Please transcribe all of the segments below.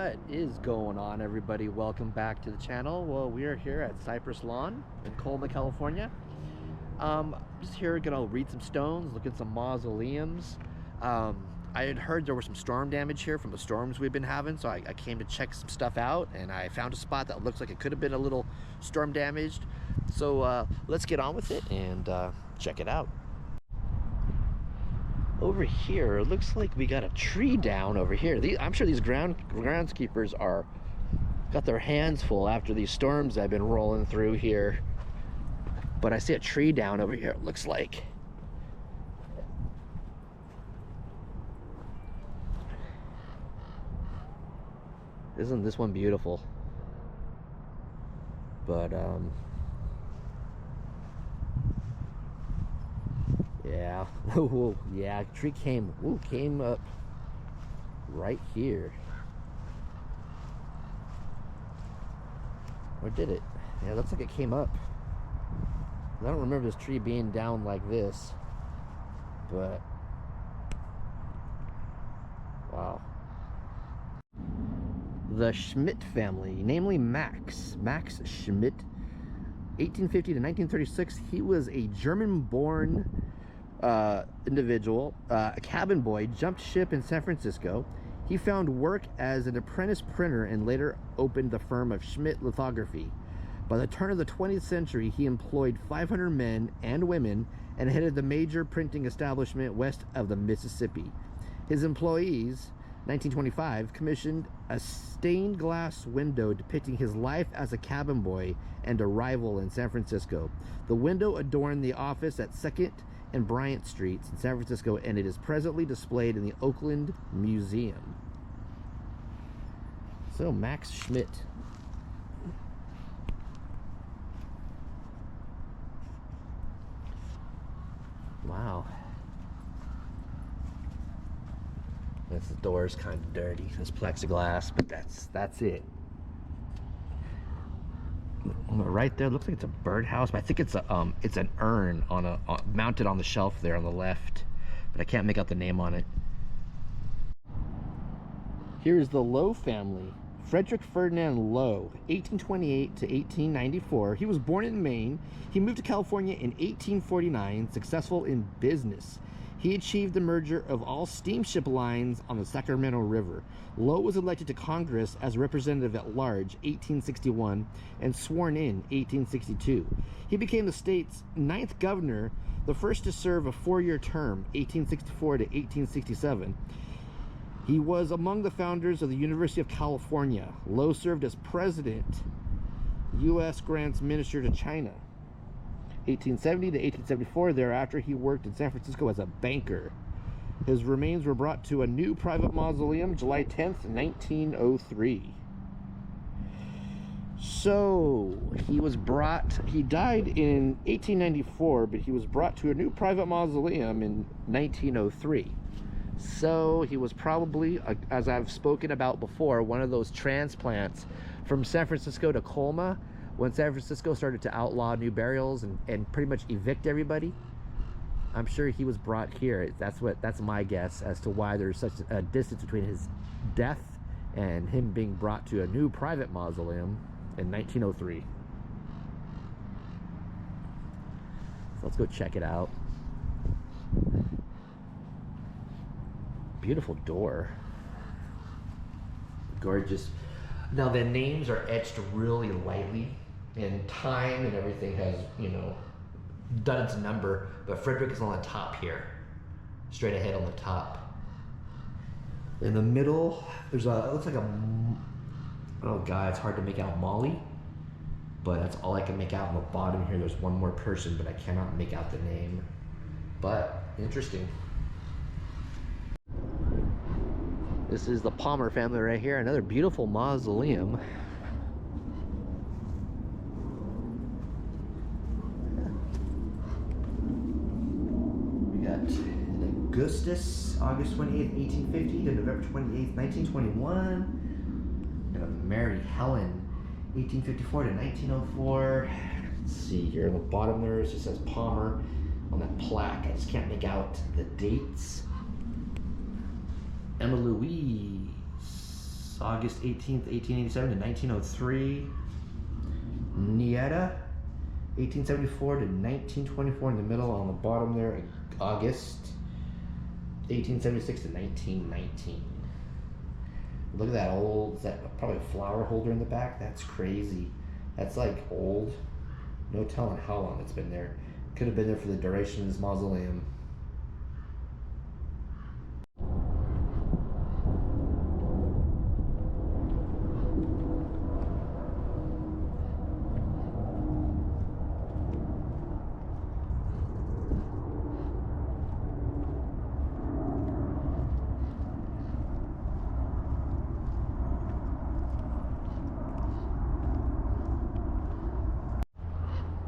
What is going on, everybody? Welcome back to the channel. Well, we are here at Cypress Lawn in Colma, California. Just here gonna read some stones, look at some mausoleums. I had heard there was some storm damage here from the storms we've been having, so I came to check some stuff out, and I found a spot that looks like it could have been a little storm damaged. So let's get on with it and check it out. Over here, it looks like we got a tree down over here. I'm sure these groundskeepers are got their hands full after these storms that have been rolling through here. But I see a tree down over here, it looks like. Isn't this one beautiful? But yeah. Whoa, yeah, tree came up right here. Or did it? Yeah, it looks like it came up. I don't remember this tree being down like this, but wow. The Schmidt family, namely Max Schmidt, 1850 to 1936. He was a German-born individual, a cabin boy, jumped ship in San Francisco. He found work as an apprentice printer and later opened the firm of Schmidt Lithography. By the turn of the 20th century, he employed 500 men and women and headed the major printing establishment west of the Mississippi. His employees, 1925, commissioned a stained glass window depicting his life as a cabin boy and arrival in San Francisco. The window adorned the office at 2nd and Bryant Streets in San Francisco, and it is presently displayed in the Oakland Museum. So, Max Schmidt. Wow. This door is kind of dirty. This plexiglass, but that's it. Right there, looks like it's a birdhouse, but I think it's an urn mounted on the shelf there on the left, but I can't make out the name on it. Here is the Low family. Frederick Ferdinand Low, 1828 to 1894. He was born in Maine. He moved to California in 1849, successful in business. He achieved the merger of all steamship lines on the Sacramento River. Low was elected to Congress as representative at large 1861 and sworn in 1862. He became the state's 9th governor, the first to serve a 4-year term, 1864 to 1867. He was among the founders of the University of California. Low served as president, U.S. grants minister to China. 1870 to 1874. Thereafter, he worked in San Francisco as a banker. His remains were brought to a new private mausoleum July 10th, 1903. So, he died in 1894, but he was brought to a new private mausoleum in 1903. So, he was probably, as I've spoken about before, one of those transplants from San Francisco to Colma, when San Francisco started to outlaw new burials and pretty much evict everybody. I'm sure he was brought here. That's my guess as to why there's such a distance between his death and him being brought to a new private mausoleum in 1903. So let's go check it out. Beautiful door. Gorgeous. Now the names are etched really lightly, and time and everything has, done its number, but Frederick is on the top here, straight ahead on the top. In the middle, there's it looks like oh god, it's hard to make out Molly, but that's all I can make out. On the bottom here, there's one more person, but I cannot make out the name. But interesting. This is the Palmer family right here, another beautiful mausoleum. Augustus, August 28th, 1850 to November 28th, 1921. And a Mary Helen, 1854 to 1904. Let's see here, on the bottom there it just says Palmer on that plaque. I just can't make out the dates. Emma Louise, It's August 18th, 1887 to 1903. Nieta, 1874 to 1924 in the middle. On the bottom there, August 1876 to 1919. Look at that old, is that probably a flower holder in the back? That's crazy. That's like old. No telling how long it's been there. Could have been there for the duration of this mausoleum.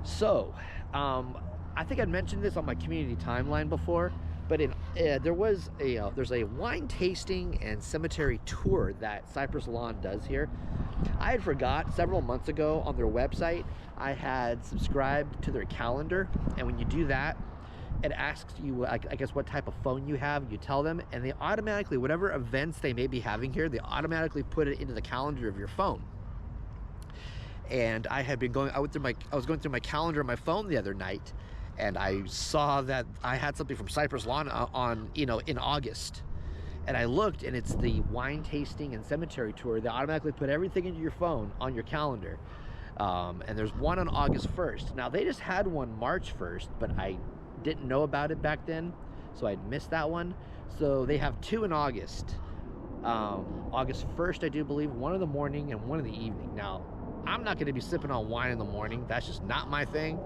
So, I think I'd mentioned this on my community timeline before, but there's a wine tasting and cemetery tour that Cypress Lawn does here. I had forgot several months ago on their website. I had subscribed to their calendar, and when you do that, it asks you, I guess, what type of phone you have. You tell them, and they automatically, whatever events they may be having here, they automatically put it into the calendar of your phone. And I was going through my calendar on my phone the other night, and I saw that I had something from Cypress Lawn on in August. And I looked, and it's the wine tasting and cemetery tour. They automatically put everything into your phone on your calendar. And there's one on August 1st. Now, they just had one March 1st, but I didn't know about it back then, so I'd missed that one. So they have two in August. August 1st, I do believe, one in the morning and one in the evening. Now, I'm not going to be sipping on wine in the morning. That's just not my thing.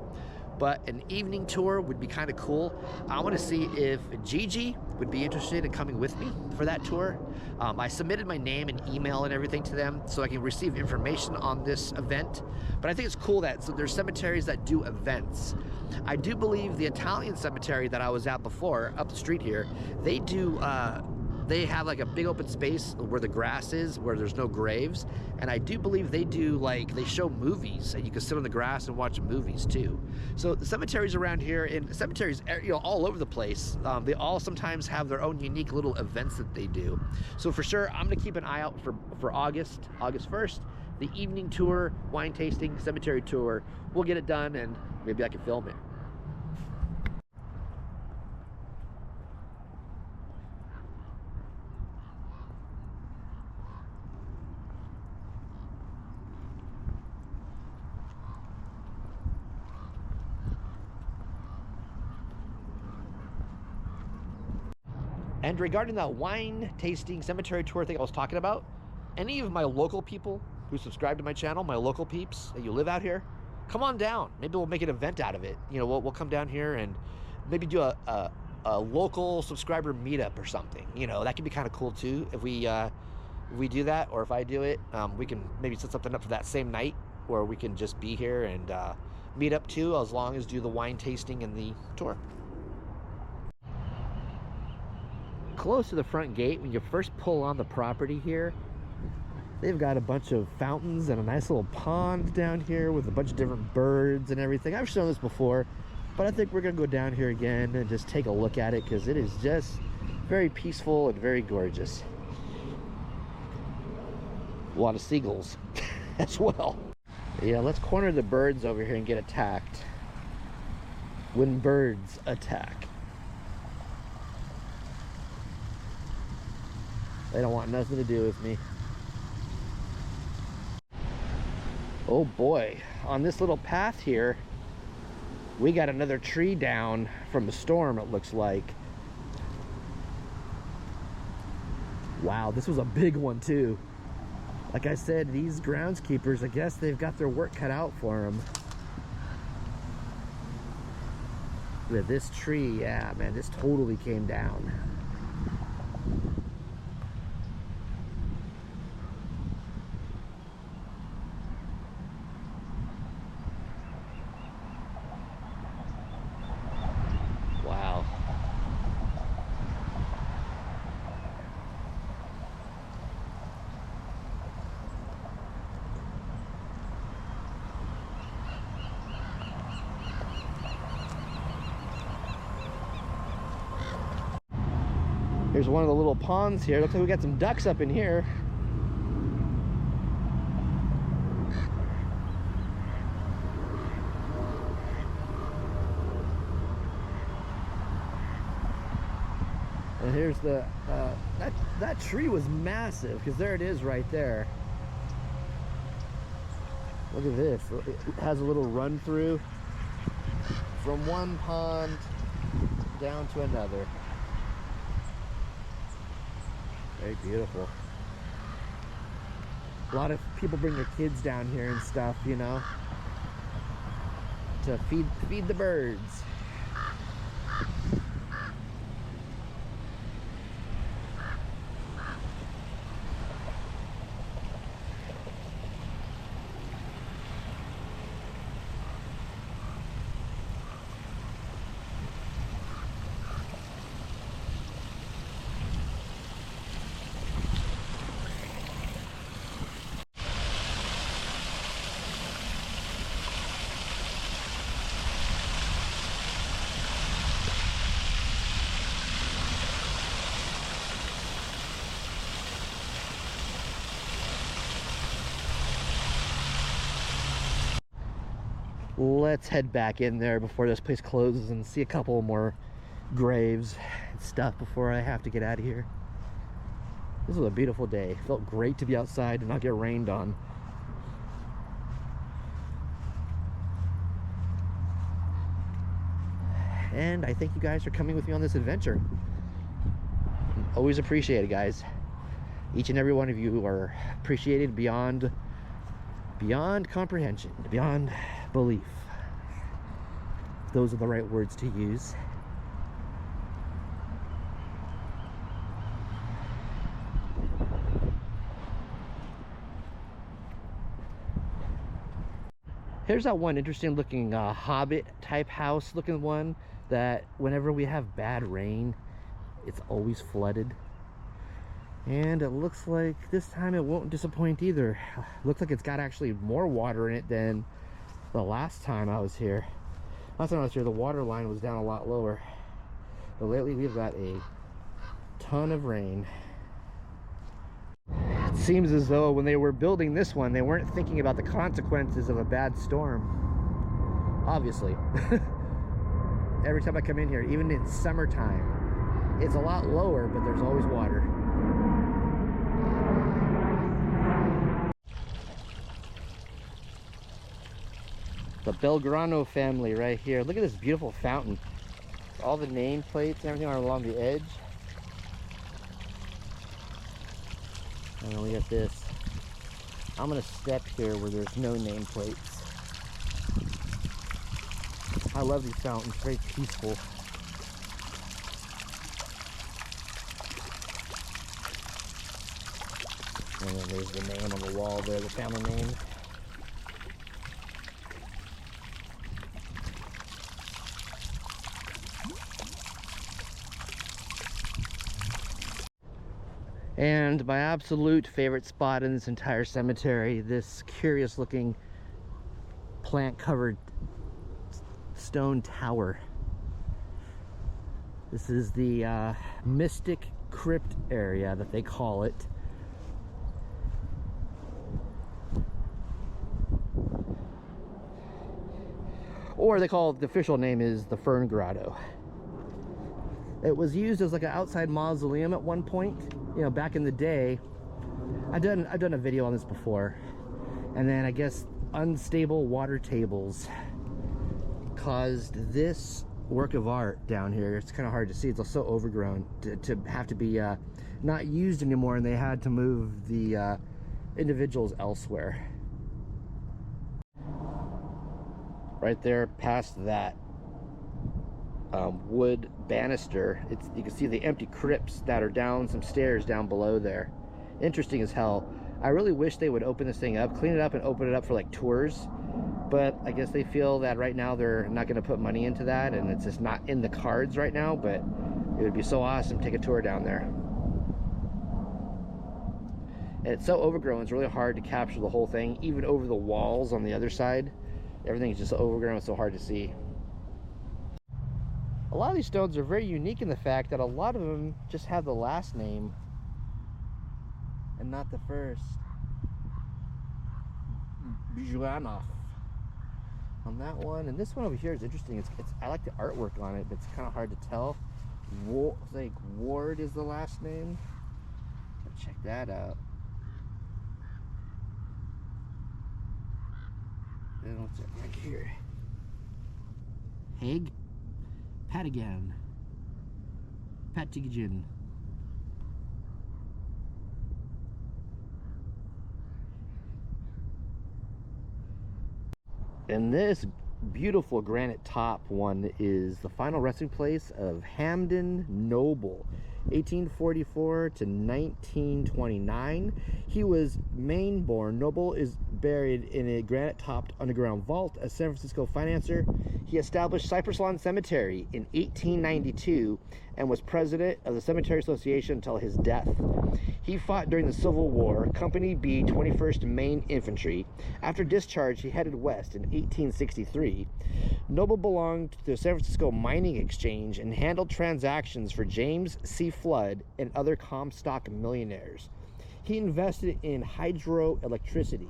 But an evening tour would be kind of cool. I want to see if Gigi would be interested in coming with me for that tour. I submitted my name and email and everything to them so I can receive information on this event. But I think it's cool that there's cemeteries that do events. I do believe the Italian cemetery that I was at before, up the street here, they do... they have like a big open space where the grass is, where there's no graves. And I do believe they do, like, they show movies, and you can sit on the grass and watch movies too. So the cemeteries around here, and cemeteries, all over the place, they all sometimes have their own unique little events that they do. So for sure, I'm gonna keep an eye out for August 1st, the evening tour, wine tasting, cemetery tour. We'll get it done, and maybe I can film it. And regarding that wine tasting cemetery tour thing I was talking about, any of my local people who subscribe to my channel, my local peeps that you live out here, come on down. Maybe we'll make an event out of it. We'll come down here and maybe do a local subscriber meetup or something. That could be kind of cool too. If we do that, or if I do it, we can maybe set something up for that same night, where we can just be here and meet up too, as long as do the wine tasting and the tour. Close to the front gate, when you first pull on the property here, they've got a bunch of fountains and a nice little pond down here with a bunch of different birds and everything. I've shown this before, but I think we're gonna go down here again and just take a look at it, because it is just very peaceful and very gorgeous. A lot of seagulls as well. Yeah, let's corner the birds over here and get attacked. When birds attack. They don't want nothing to do with me. Oh boy, on this little path here, we got another tree down from the storm, it looks like. Wow, this was a big one too. Like I said, these groundskeepers, I guess they've got their work cut out for them. With this tree, yeah, man, this totally came down. Here's one of the little ponds here. Looks like we got some ducks up in here. And here's the that tree was massive, because there it is right there. Look at this. It has a little run through from one pond down to another. Very beautiful. A lot of people bring their kids down here and stuff, you know, to feed the birds. Let's head back in there before this place closes and see a couple more graves and stuff before I have to get out of here. This was a beautiful day. It felt great to be outside and not get rained on. And I thank you guys for coming with me on this adventure. Always appreciate it, guys. Each and every one of you are appreciated beyond comprehension, beyond belief. Those are the right words to use. Here's that one interesting looking Hobbit type house looking one that whenever we have bad rain, it's always flooded. And it looks like this time it won't disappoint either. Looks like it's got actually more water in it than the last time I was here. Last time I was here, the water line was down a lot lower. But lately we've got a ton of rain. It seems as though when they were building this one, they weren't thinking about the consequences of a bad storm. Obviously. Every time I come in here, even in summertime, it's a lot lower, but there's always water. The Belgrano family right here. Look at this beautiful fountain. All the nameplates and everything are along the edge. And then we got this. I'm gonna step here where there's no nameplates. I love these fountains, very peaceful. And then there's the name on the wall there, the family name. And my absolute favorite spot in this entire cemetery, this curious looking plant covered stone tower. This is the Mystic Crypt area that they call it. Or they call it, the official name is the Fern Grotto. It was used as like an outside mausoleum at one point, you know, back in the day. I've done a video on this before. And then I guess unstable water tables caused this work of art down here. It's kind of hard to see. It's so overgrown to have to be not used anymore, and they had to move the individuals elsewhere. Right there past that wood banister, you can see the empty crypts that are down some stairs down below there. Interesting as hell. I really wish they would open this thing up, clean it up, and open it up for like tours, but I guess they feel that right now they're not going to put money into that, and it's just not in the cards right now. But it would be so awesome to take a tour down there. And it's so overgrown, it's really hard to capture the whole thing, even over the walls on the other side. Everything is just so overgrown, it's so hard to see. A lot of these stones are very unique in the fact that a lot of them just have the last name and not the first. Bujanov on that one. And this one over here is interesting. It's I like the artwork on it, but it's kind of hard to tell. Like Ward is the last name. Check that out. And what's that right here? Patigan. And this beautiful granite top one is the final resting place of Hamden Noble, 1844 to 1929. He was Maine born. Noble is buried in a granite topped underground vault. As San Francisco financier, he established Cipresso Cemetery in 1892 and was president of the Cemetery Association until his death. He fought during the Civil War, Company B, 21st Maine Infantry. After discharge, he headed west in 1863. Noble belonged to the San Francisco Mining Exchange and handled transactions for James C. Flood and other Comstock millionaires. He invested in hydroelectricity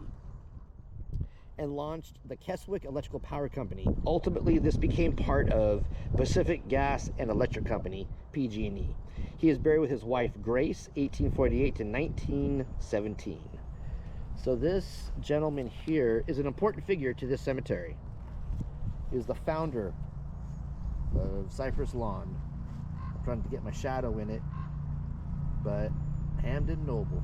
and launched the Keswick Electrical Power Company. Ultimately, this became part of Pacific Gas and Electric Company, PG&E. He is buried with his wife, Grace, 1848 to 1917. So this gentleman here is an important figure to this cemetery. He is the founder of Cypress Lawn. I'm trying to get my shadow in it, but Hamden Noble.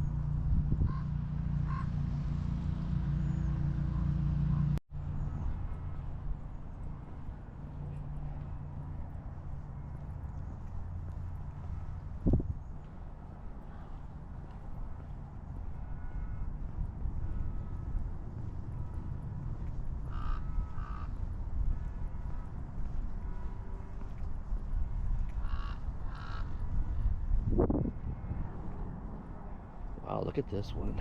Wow, look at this one.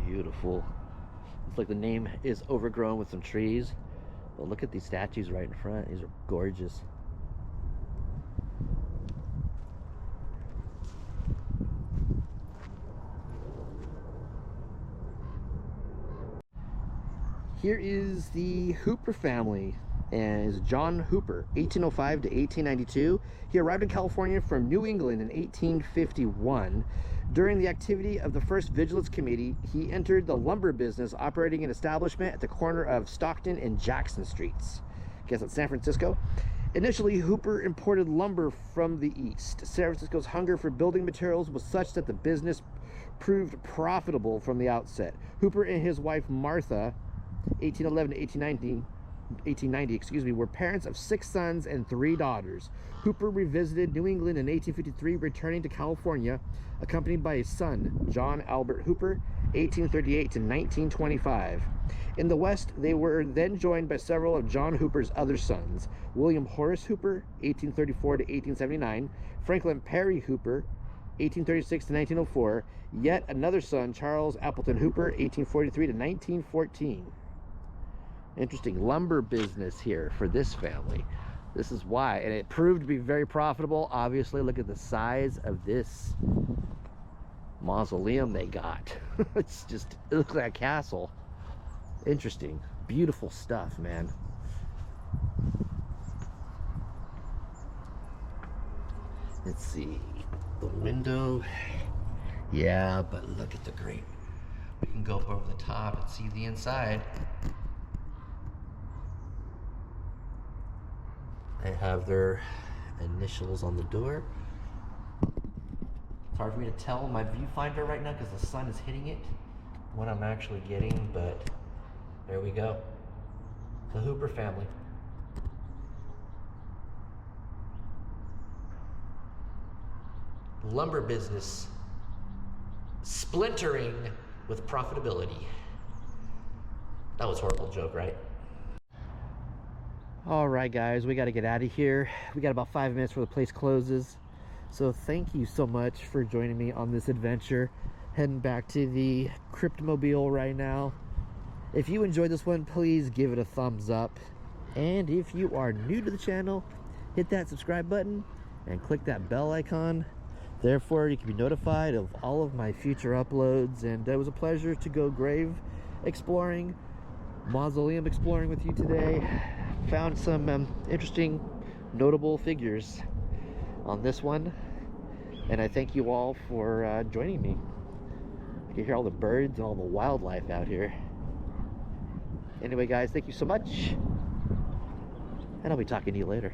Beautiful. It's like the name is overgrown with some trees. But look at these statues right in front. These are gorgeous. Here is the Hooper family, and is John Hooper, 1805 to 1892. He arrived in California from New England in 1851. During the activity of the First Vigilance Committee, he entered the lumber business, operating an establishment at the corner of Stockton and Jackson Streets. I guess that's San Francisco. Initially, Hooper imported lumber from the East. San Francisco's hunger for building materials was such that the business proved profitable from the outset. Hooper and his wife Martha, 1811 to 1890, were parents of 6 sons and 3 daughters. Hooper revisited New England in 1853, returning to California, accompanied by his son, John Albert Hooper, 1838 to 1925. In the West, they were then joined by several of John Hooper's other sons, William Horace Hooper, 1834 to 1879, Franklin Perry Hooper, 1836 to 1904, yet another son, Charles Appleton Hooper, 1843 to 1914. Interesting lumber business here for this family. This is why, and it proved to be very profitable. Obviously, look at the size of this mausoleum they got. It looks like a castle. Interesting, beautiful stuff, man. Let's see, the window. Yeah, but look at the great. We can go over the top and see the inside. They have their initials on the door. It's hard for me to tell my viewfinder right now because the sun is hitting it, what I'm actually getting, but there we go. The Hooper family. Lumber business splintering with profitability. That was a horrible joke, right? All right, guys, we got to get out of here. We got about 5 minutes before the place closes. So thank you so much for joining me on this adventure. Heading back to the Cryptmobile right now. If you enjoyed this one, please give it a thumbs up. And if you are new to the channel, hit that subscribe button and click that bell icon. Therefore, you can be notified of all of my future uploads. And it was a pleasure to go grave exploring, mausoleum exploring with you today. found some interesting, notable figures on this one. And I thank you all for joining me. You can hear all the birds and all the wildlife out here. Anyway, guys, thank you so much. And I'll be talking to you later.